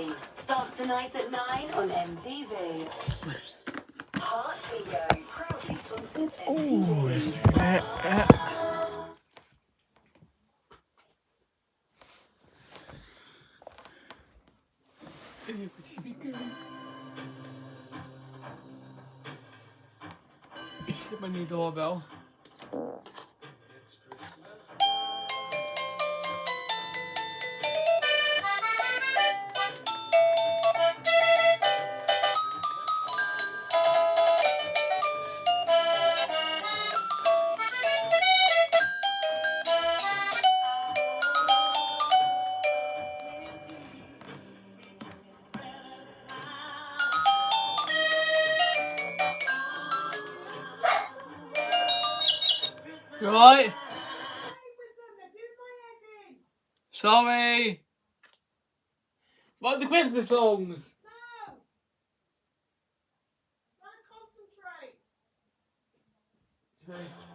Party starts tonight at 9 on MTV. Heart Bingo proudly sponsors MTV. Ik heb mijn niet doorbel. Right. Sorry. What are the Christmas songs? No. Try and concentrate. Okay.